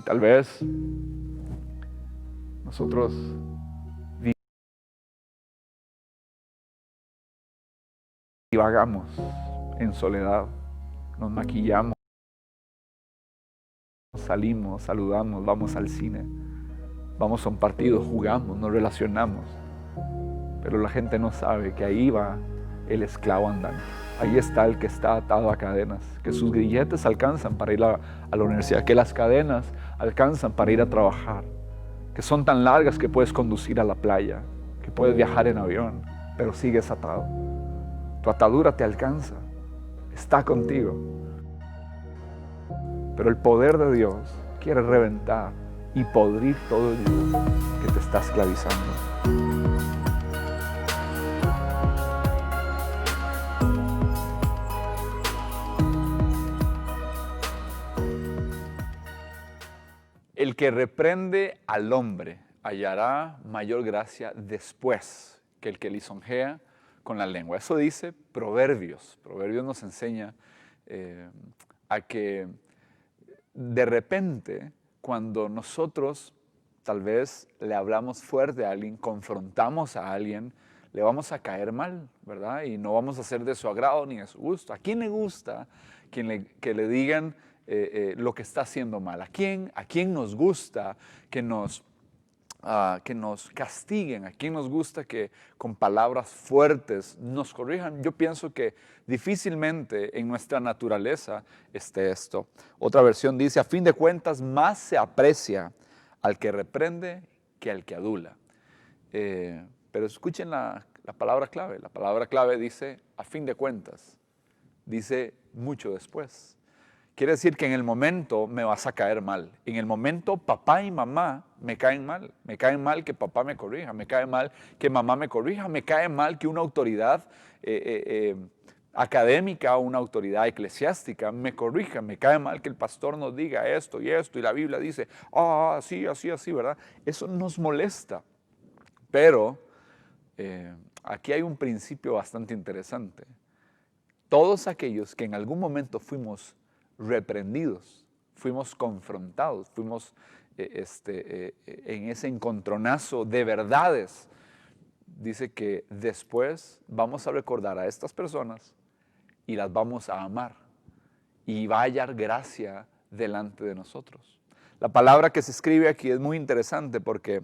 tal vez nosotros divagamos en soledad, nos maquillamos, salimos, saludamos, vamos al cine, vamos a un partido, jugamos, nos relacionamos. Pero la gente no sabe que ahí va el esclavo andante. Ahí está el que está atado a cadenas, que sus grilletes alcanzan para ir a la universidad, que las cadenas alcanzan para ir a trabajar, que son tan largas que puedes conducir a la playa, que puedes viajar en avión, pero sigues atado. Tu atadura te alcanza, está contigo. Pero el poder de Dios quiere reventar y podrir todo el yugo que te está esclavizando. El que reprende al hombre hallará mayor gracia después que el que lisonjea con la lengua. Eso dice Proverbios. Proverbios nos enseña a que de repente, cuando nosotros tal vez le hablamos fuerte a alguien, confrontamos a alguien, le vamos a caer mal, ¿verdad? Y no vamos a ser de su agrado ni de su gusto. ¿A quién le gusta que le digan lo que está haciendo mal? ¿A quién nos gusta que nos castiguen? ¿A quién nos gusta que con palabras fuertes nos corrijan? Yo pienso que difícilmente en nuestra naturaleza esté esto. Otra versión dice, a fin de cuentas, más se aprecia al que reprende que al que adula. Pero escuchen la palabra clave. La palabra clave dice, a fin de cuentas, dice mucho después. Quiere decir que en el momento me vas a caer mal. En el momento papá y mamá me caen mal. Me cae mal que papá me corrija, me cae mal que mamá me corrija, me cae mal que una autoridad académica o una autoridad eclesiástica me corrija, me cae mal que el pastor nos diga esto y la Biblia dice, así, así, así, ¿verdad? Eso nos molesta. Pero aquí hay un principio bastante interesante. Todos aquellos que en algún momento fuimos reprendidos, fuimos confrontados, fuimos en ese encontronazo de verdades, dice que después vamos a recordar a estas personas y las vamos a amar y va a hallar gracia delante de nosotros. La palabra que se escribe aquí es muy interesante porque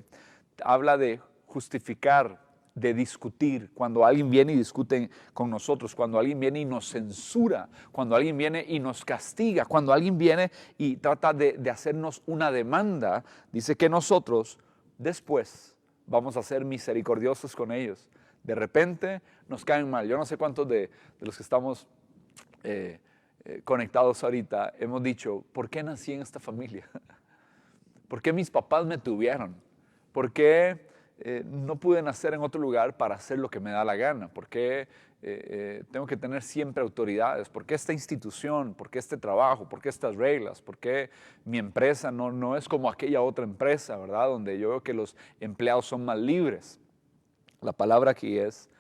habla de justificar, de discutir, cuando alguien viene y discute con nosotros, cuando alguien viene y nos censura, cuando alguien viene y nos castiga, cuando alguien viene y trata de hacernos una demanda, dice que nosotros después vamos a ser misericordiosos con ellos. De repente nos caen mal. Yo no sé cuántos de los que estamos conectados ahorita hemos dicho, ¿por qué nací en esta familia? ¿Por qué mis papás me tuvieron? ¿Por qué no pude nacer en otro lugar para hacer lo que me da la gana? ¿Por qué tengo que tener siempre autoridades? ¿Por qué esta institución? ¿Por qué este trabajo? ¿Por qué estas reglas? ¿Por qué mi empresa no es como aquella otra empresa, ¿verdad? Donde yo veo que los empleados son más libres. La palabra aquí es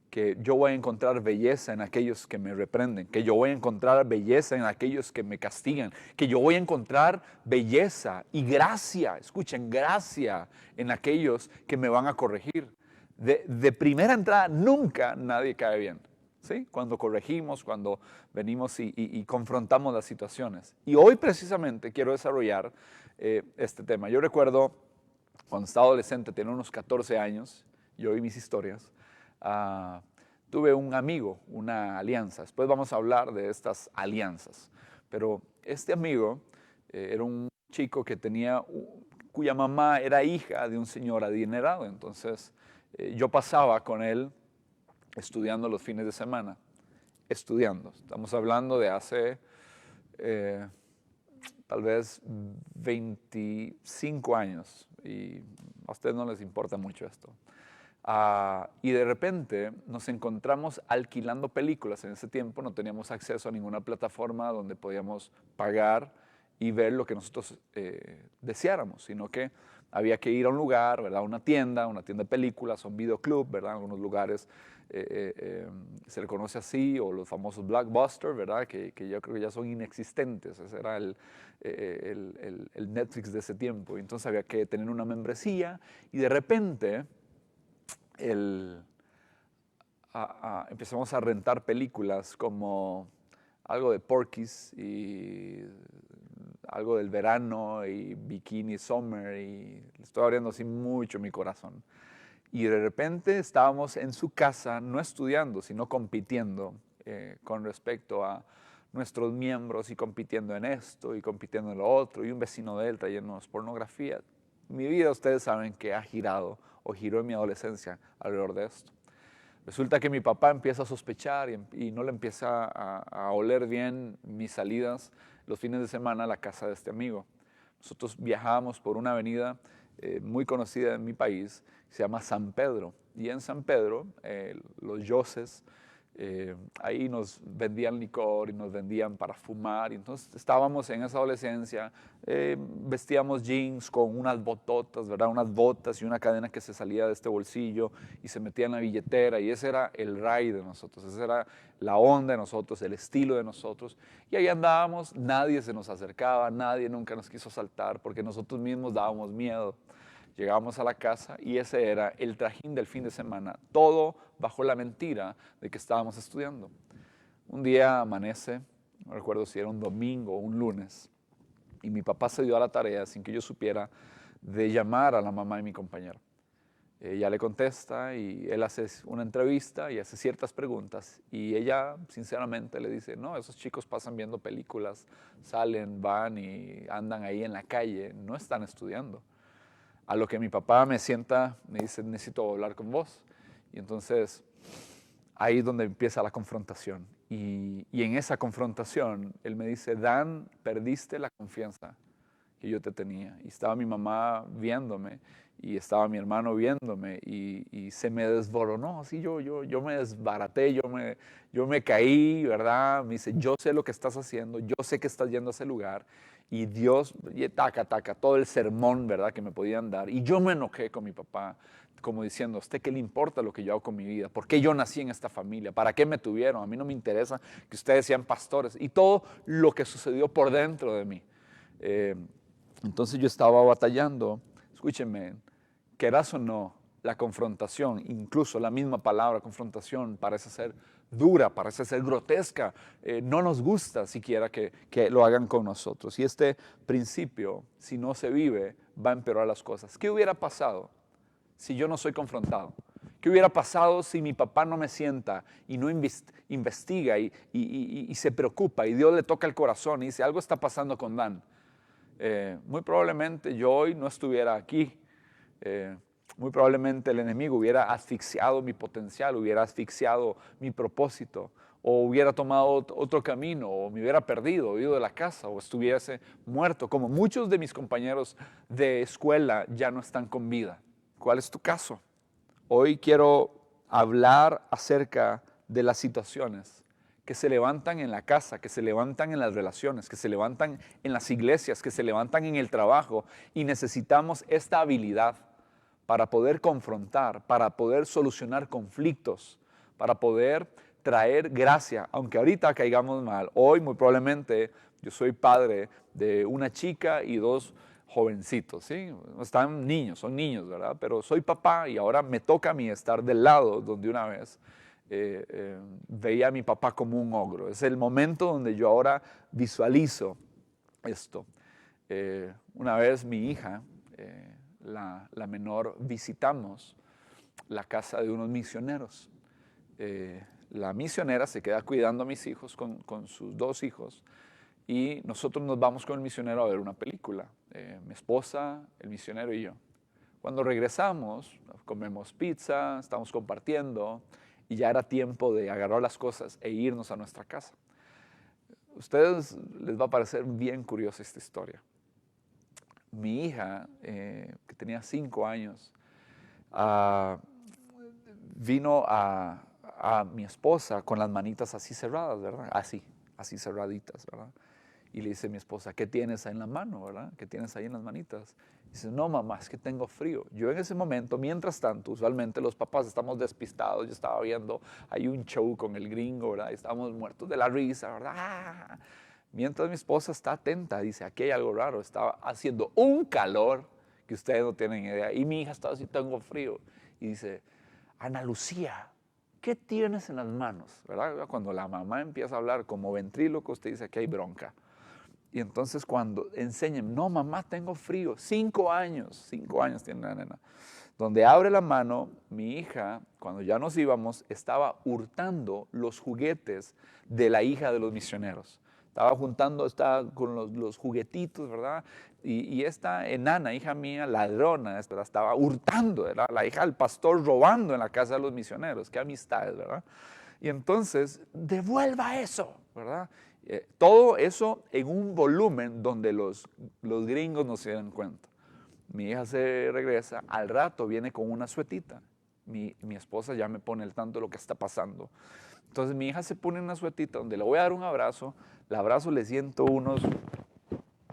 que yo voy a encontrar belleza en aquellos que me reprenden, que yo voy a encontrar belleza en aquellos que me castigan, que yo voy a encontrar belleza y gracia, escuchen, gracia en aquellos que me van a corregir. De primera entrada nunca nadie cae bien, ¿sí? Cuando corregimos, cuando venimos y confrontamos las situaciones. Y hoy precisamente quiero desarrollar este tema. Yo recuerdo cuando estaba adolescente, tenía unos 14 años, yo oí mis historias. Tuve un amigo, una alianza. Después vamos a hablar de estas alianzas. Pero este amigo era un chico que cuya mamá era hija de un señor adinerado. Entonces yo pasaba con él estudiando los fines de semana. Estudiando. Estamos hablando de hace tal vez 25 años. Y a ustedes no les importa mucho esto. Y de repente nos encontramos alquilando películas. En ese tiempo no teníamos acceso a ninguna plataforma donde podíamos pagar y ver lo que nosotros deseáramos, sino que había que ir a un lugar, ¿verdad? Una tienda de películas, un videoclub, ¿verdad? En algunos lugares se le conoce así, o los famosos blockbusters, ¿verdad? Que yo creo que ya son inexistentes. Ese era el Netflix de ese tiempo. Y entonces había que tener una membresía y de repente empezamos a rentar películas como algo de Porky's y algo del verano y Bikini Summer, y le estoy abriendo así mucho mi corazón. Y de repente estábamos en su casa, no estudiando, sino compitiendo con respecto a nuestros miembros, y compitiendo en esto y compitiendo en lo otro, y un vecino de él trayéndonos pornografía. Mi vida, ustedes saben que ha girado o giró en mi adolescencia alrededor de esto. Resulta que mi papá empieza a sospechar y no le empieza a oler bien mis salidas los fines de semana a la casa de este amigo. Nosotros viajábamos por una avenida muy conocida en mi país, se llama San Pedro. Y en San Pedro, los yoses, ahí nos vendían licor y nos vendían para fumar. Y entonces estábamos en esa adolescencia, vestíamos jeans con unas bototas, ¿verdad? Unas botas y una cadena que se salía de este bolsillo y se metía en la billetera. Y ese era el ride de nosotros, esa era la onda de nosotros, el estilo de nosotros. Y ahí andábamos, nadie se nos acercaba, nadie nunca nos quiso asaltar porque nosotros mismos dábamos miedo. Llegábamos a la casa y ese era el trajín del fin de semana, todo bajo la mentira de que estábamos estudiando. Un día amanece, no recuerdo si era un domingo o un lunes, y mi papá se dio a la tarea, sin que yo supiera, de llamar a la mamá de mi compañero. Ella le contesta y él hace una entrevista y hace ciertas preguntas, y ella sinceramente le dice: no, esos chicos pasan viendo películas, salen, van y andan ahí en la calle, no están estudiando. A lo que mi papá me sienta, me dice: necesito hablar con vos. Y entonces ahí es donde empieza la confrontación. Y en esa confrontación él me dice: Dan, perdiste la confianza que yo te tenía. Y estaba mi mamá viéndome y estaba mi hermano viéndome y se me desboronó. Así yo me desbaraté, yo me caí, ¿verdad? Me dice: yo sé lo que estás haciendo, yo sé que estás yendo a ese lugar. Y Dios, y taca, todo el sermón, ¿verdad?, que me podían dar. Y yo me enojé con mi papá, como diciendo: ¿a usted qué le importa lo que yo hago con mi vida? ¿Por qué yo nací en esta familia? ¿Para qué me tuvieron? A mí no me interesa que ustedes sean pastores. Y todo lo que sucedió por dentro de mí. Entonces yo estaba batallando. Escúchenme, querás o no, la confrontación, incluso la misma palabra confrontación, parece ser dura, parece ser grotesca. No nos gusta siquiera que lo hagan con nosotros. Y este principio, si no se vive, va a empeorar las cosas. ¿Qué hubiera pasado si yo no soy confrontado? ¿Qué hubiera pasado si mi papá no me sienta y no investiga y se preocupa y Dios le toca el corazón y dice: algo está pasando con Dan? Muy probablemente yo hoy no estuviera aquí. Muy probablemente el enemigo hubiera asfixiado mi potencial, hubiera asfixiado mi propósito, o hubiera tomado otro camino, o me hubiera perdido, o ido de la casa, o estuviese muerto, como muchos de mis compañeros de escuela ya no están con vida. ¿Cuál es tu caso? Hoy quiero hablar acerca de las situaciones que se levantan en la casa, que se levantan en las relaciones, que se levantan en las iglesias, que se levantan en el trabajo, y necesitamos esta habilidad para poder confrontar, para poder solucionar conflictos, para poder traer gracia, aunque ahorita caigamos mal. Hoy muy probablemente yo soy padre de una chica y dos jovencitos, ¿sí? Están niños, son niños, ¿verdad? Pero soy papá y ahora me toca a mí estar del lado donde una vez veía a mi papá como un ogro. Es el momento donde yo ahora visualizo esto. Una vez mi hija, la menor, visitamos la casa de unos misioneros. La misionera se queda cuidando a mis hijos con sus dos hijos, y nosotros nos vamos con el misionero a ver una película, mi esposa, el misionero y yo. Cuando regresamos, comemos pizza, estamos compartiendo, y ya era tiempo de agarrar las cosas e irnos a nuestra casa. A ustedes les va a parecer bien curiosa esta historia. Mi hija, que tenía 5 años, vino a mi esposa con las manitas así cerradas, ¿verdad? Así cerraditas, ¿verdad? Y le dice a mi esposa: ¿qué tienes ahí en la mano, verdad? ¿Qué tienes ahí en las manitas? Dice, no mamá, es que tengo frío. Yo en ese momento, mientras tanto, usualmente los papás estamos despistados. Yo estaba viendo, hay un show con el gringo, ¿verdad? Y estábamos muertos de la risa, ¿verdad? ¡Ah! Mientras mi esposa está atenta, dice, aquí hay algo raro. Estaba haciendo un calor que ustedes no tienen idea. Y mi hija estaba así, tengo frío. Y dice, Ana Lucía, ¿qué tienes en las manos? ¿Verdad? Cuando la mamá empieza a hablar como ventríloco, usted dice que hay bronca. Y entonces cuando enseñan, no mamá, tengo frío, 5 años tiene la nena. Donde abre la mano, mi hija, cuando ya nos íbamos, estaba hurtando los juguetes de la hija de los misioneros. Estaba con los juguetitos, ¿verdad? Y esta enana, hija mía, ladrona, estaba hurtando, ¿verdad? La hija del pastor robando en la casa de los misioneros. Qué amistades, ¿verdad? Y entonces, devuelva eso, ¿verdad? Todo eso en un volumen donde los gringos no se dan cuenta. Mi hija se regresa, al rato viene con una suetita. Mi esposa ya me pone al tanto de lo que está pasando. Entonces mi hija se pone una suetita donde le voy a dar un abrazo, el abrazo le siento unos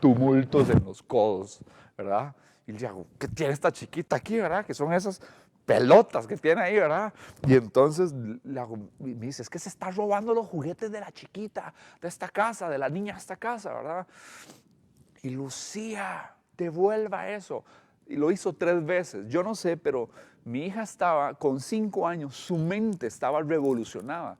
tumultos en los codos, ¿verdad? Y le digo, ¿qué tiene esta chiquita aquí, verdad? Que son esas pelotas que tiene ahí, ¿verdad? Y entonces me dice, es que se está robando los juguetes de la chiquita, de esta casa, de la niña de esta casa, ¿verdad? Y Lucía, devuelva eso. Y lo hizo 3 veces. Yo no sé, pero mi hija estaba con 5 años, su mente estaba revolucionada.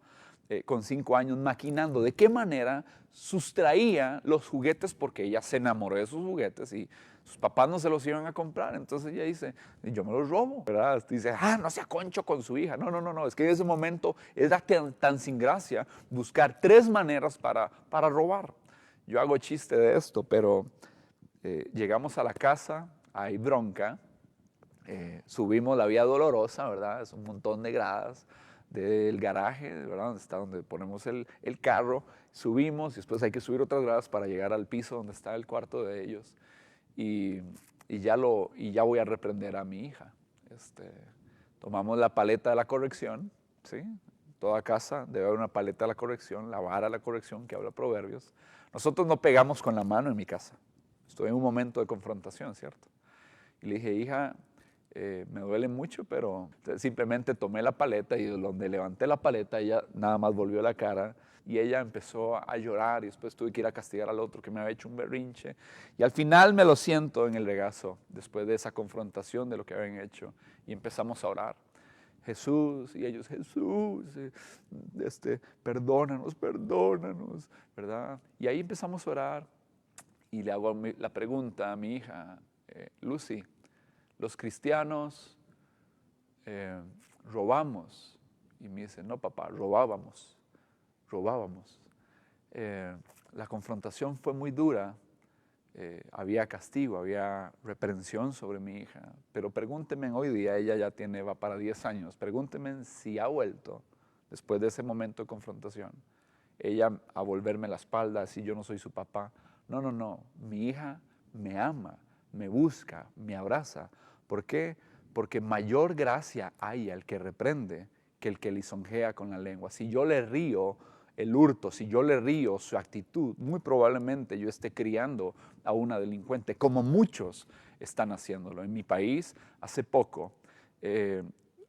Con 5 años maquinando de qué manera sustraía los juguetes porque ella se enamoró de sus juguetes y sus papás no se los iban a comprar. Entonces ella dice, yo me los robo, ¿verdad? Dice, no sea concho con su hija. No, es que en ese momento era tan sin gracia buscar 3 maneras para robar. Yo hago chiste de esto, pero llegamos a la casa, hay bronca, subimos la vía dolorosa, ¿verdad? Es un montón de gradas del garaje, ¿verdad? Donde está donde ponemos el carro, subimos y después hay que subir otras gradas para llegar al piso donde está el cuarto de ellos. Y ya voy a reprender a mi hija. Tomamos la paleta de la corrección, ¿sí? Toda casa debe haber una paleta de la corrección, la vara de la corrección que habla Proverbios. Nosotros no pegamos con la mano en mi casa. Estoy en un momento de confrontación, ¿cierto? Y le dije, hija, me duele mucho, pero simplemente tomé la paleta y donde levanté la paleta, ella nada más volvió la cara y ella empezó a llorar y después tuve que ir a castigar al otro que me había hecho un berrinche. Y al final me lo siento en el regazo, después de esa confrontación de lo que habían hecho, y empezamos a orar. Jesús, y ellos, Jesús, perdónanos, ¿verdad? Y ahí empezamos a orar y le hago la pregunta a mi hija, Lucy, los cristianos robamos. Y me dice, no papá, robábamos. La confrontación fue muy dura, había castigo, había reprensión sobre mi hija, pero pregúnteme hoy día, ella ya va para 10 años, pregúnteme si ha vuelto, después de ese momento de confrontación, ella a volverme la espalda, si yo no soy su papá. No, mi hija me ama, me busca, me abraza. ¿Por qué? Porque mayor gracia hay al que reprende que el que lisonjea con la lengua. Si yo le río el hurto, si yo le río su actitud, muy probablemente yo esté criando a una delincuente, como muchos están haciéndolo. En mi país, hace poco,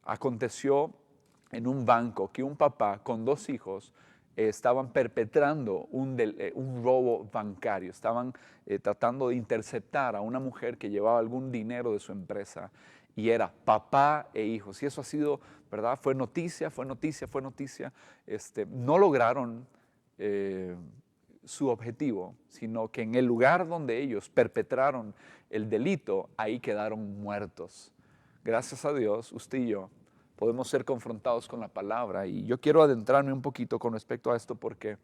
aconteció en un banco que un papá con 2 hijos estaban perpetrando un robo bancario, estaban tratando de interceptar a una mujer que llevaba algún dinero de su empresa y era papá e hijos. Y eso ha sido, ¿verdad? Fue noticia. No lograron su objetivo, sino que en el lugar donde ellos perpetraron el delito, ahí quedaron muertos. Gracias a Dios, usted y yo podemos ser confrontados con la palabra. Y yo quiero adentrarme un poquito con respecto a esto porque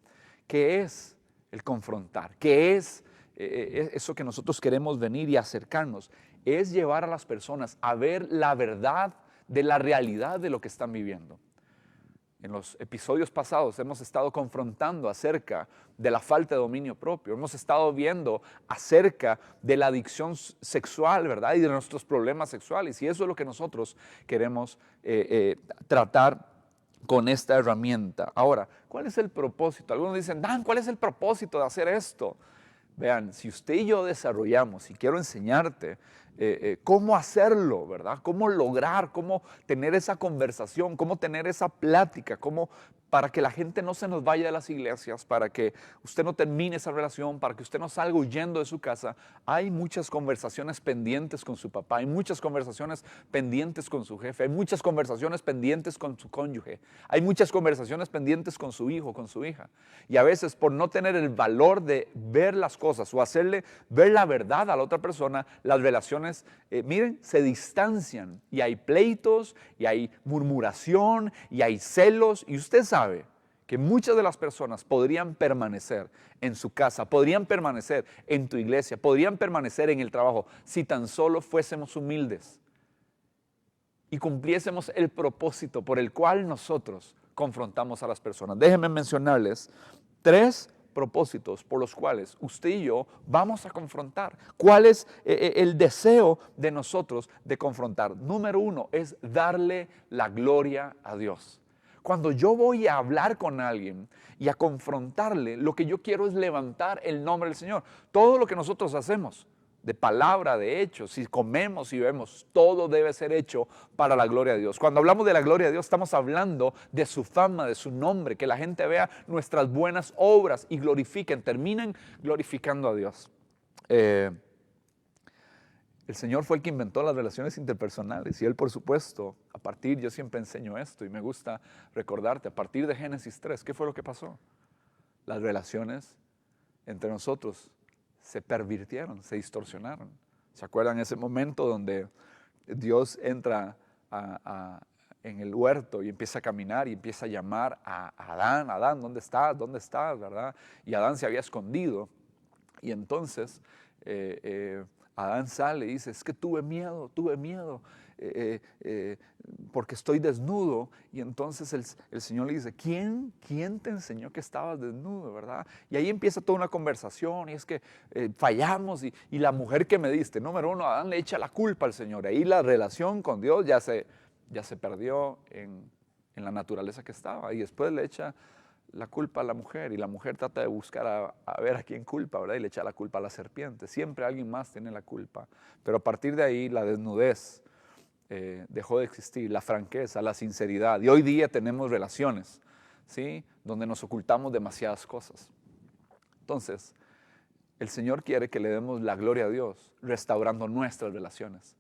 ¿qué es el confrontar? ¿Qué es eso que nosotros queremos venir y acercarnos? Es llevar a las personas a ver la verdad de la realidad de lo que están viviendo. En los episodios pasados hemos estado confrontando acerca de la falta de dominio propio. Hemos estado viendo acerca de la adicción sexual, ¿verdad? Y de nuestros problemas sexuales. Y eso es lo que nosotros queremos tratar con esta herramienta. Ahora, ¿cuál es el propósito? Algunos dicen, Dan, ¿cuál es el propósito de hacer esto? Vean, si usted y yo desarrollamos, y quiero enseñarte cómo hacerlo, ¿verdad? Cómo lograr, cómo tener esa conversación, cómo tener esa plática, para que la gente no se nos vaya de las iglesias, para que usted no termine esa relación, para que usted no salga huyendo de su casa. Hay muchas conversaciones pendientes con su papá, hay muchas conversaciones pendientes con su jefe, hay muchas conversaciones pendientes con su cónyuge, hay muchas conversaciones pendientes con su hijo, con su hija. Y a veces por no tener el valor de ver las cosas o hacerle ver la verdad a la otra persona, las relaciones, miren, se distancian y hay pleitos y hay murmuración y hay celos. Y usted sabe que muchas de las personas podrían permanecer en su casa, podrían permanecer en tu iglesia, podrían permanecer en el trabajo si tan solo fuésemos humildes y cumpliésemos el propósito por el cual nosotros confrontamos a las personas. Déjenme mencionarles 3 propósitos por los cuales usted y yo vamos a confrontar. ¿Cuál es el deseo de nosotros de confrontar? Número 1 es darle la gloria a Dios. Cuando yo voy a hablar con alguien y a confrontarle, lo que yo quiero es levantar el nombre del Señor. Todo lo que nosotros hacemos, de palabra, de hecho, si comemos y bebemos, todo debe ser hecho para la gloria de Dios. Cuando hablamos de la gloria de Dios, estamos hablando de su fama, de su nombre, que la gente vea nuestras buenas obras y glorifiquen, terminen glorificando a Dios. El Señor fue el que inventó las relaciones interpersonales y Él, por supuesto, yo siempre enseño esto y me gusta recordarte, a partir de Génesis 3, ¿qué fue lo que pasó? Las relaciones entre nosotros se pervirtieron, se distorsionaron. ¿Se acuerdan ese momento donde Dios entra en el huerto y empieza a caminar y empieza a llamar a Adán? Adán, ¿dónde estás? ¿Dónde estás? ¿Verdad? Y Adán se había escondido y entonces Adán sale y dice, es que tuve miedo, porque estoy desnudo. Y entonces el Señor le dice, ¿quién te enseñó que estabas desnudo, verdad? Y ahí empieza toda una conversación y es que fallamos y la mujer que me diste, número 1, Adán le echa la culpa al Señor. Ahí la relación con Dios ya se perdió en la naturaleza que estaba y después le echa la culpa a la mujer y la mujer trata de buscar a ver a quién culpa, ¿verdad? Y le echa la culpa a la serpiente. Siempre alguien más tiene la culpa. Pero a partir de ahí la desnudez dejó de existir, la franqueza, la sinceridad. Y hoy día tenemos relaciones, ¿sí? Donde nos ocultamos demasiadas cosas. Entonces, el Señor quiere que le demos la gloria a Dios, restaurando nuestras relaciones.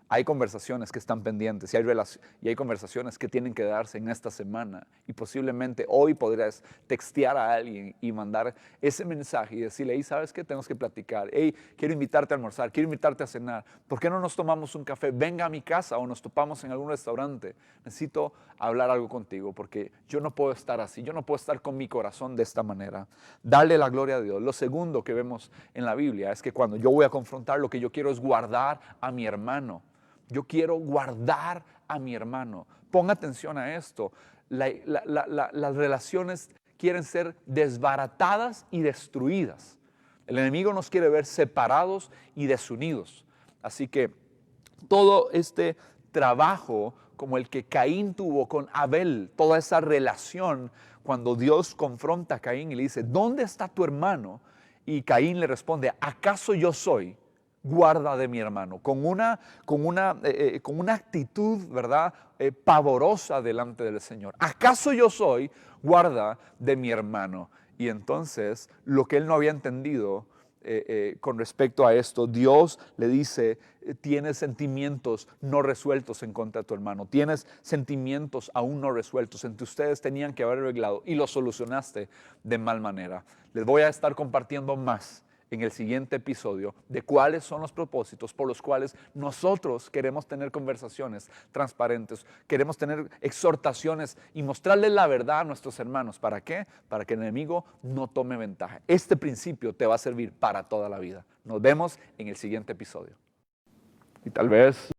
Hay conversaciones que están pendientes y hay conversaciones que tienen que darse en esta semana y posiblemente hoy podrías textear a alguien y mandar ese mensaje y decirle, hey, ¿sabes qué? Tenemos que platicar, hey, quiero invitarte a almorzar, quiero invitarte a cenar, ¿por qué no nos tomamos un café? Venga a mi casa o nos topamos en algún restaurante, necesito hablar algo contigo porque yo no puedo estar así, yo no puedo estar con mi corazón de esta manera. Darle la gloria a Dios. Lo segundo que vemos en la Biblia es que cuando yo voy a confrontar, lo que yo quiero es guardar a mi hermano. Yo quiero guardar a mi hermano. Ponga atención a esto. Las relaciones quieren ser desbaratadas y destruidas. El enemigo nos quiere ver separados y desunidos. Así que todo este trabajo como el que Caín tuvo con Abel, toda esa relación, cuando Dios confronta a Caín y le dice, ¿dónde está tu hermano? Y Caín le responde, ¿acaso yo soy? Guarda de mi hermano, con una actitud, ¿verdad? Pavorosa delante del Señor. ¿Acaso yo soy? Guarda de mi hermano. Y entonces, lo que él no había entendido con respecto a esto, Dios le dice, tienes sentimientos no resueltos en contra de tu hermano, tienes sentimientos aún no resueltos, entre ustedes tenían que haber arreglado y lo solucionaste de mal manera. Les voy a estar compartiendo más en el siguiente episodio de cuáles son los propósitos por los cuales nosotros queremos tener conversaciones transparentes, queremos tener exhortaciones y mostrarles la verdad a nuestros hermanos. ¿Para qué? Para que el enemigo no tome ventaja. Este principio te va a servir para toda la vida. Nos vemos en el siguiente episodio. Y tal vez